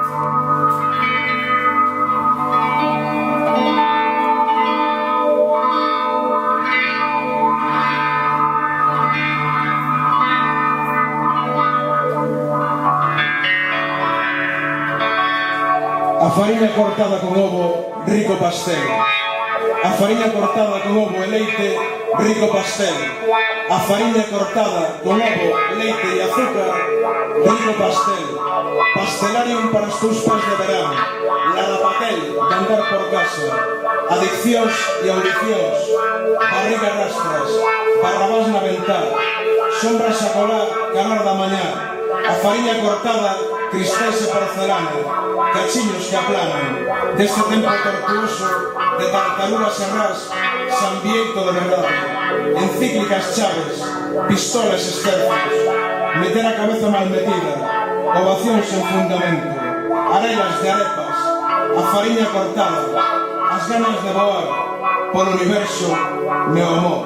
A fariña cortada con ovo, rico pastel. A fariña cortada con ovo e leite, rico pastel. A fariña cortada con ovo, leite e azúcar, rico pastel. Pastelarium para os teus pés de verán. Lavapatel de andar por casa. Adiccións e audicións. Barriga rastras. Barrabás na ventá. Sombras a colar, calor da mañá. A fariña cortada, cristais e porcelana. Cachiños que aplanan. Deste tempo tortuoso, de tartarugas e ras, San Bieito de verdade. Encíclicas chaves, pistolas esterfos. Meter a cabeza mal metida. Ovacións sen fundamento. Arelas de arepas. A fariña cortada. As ganas de voar. Polo universo, meu amor.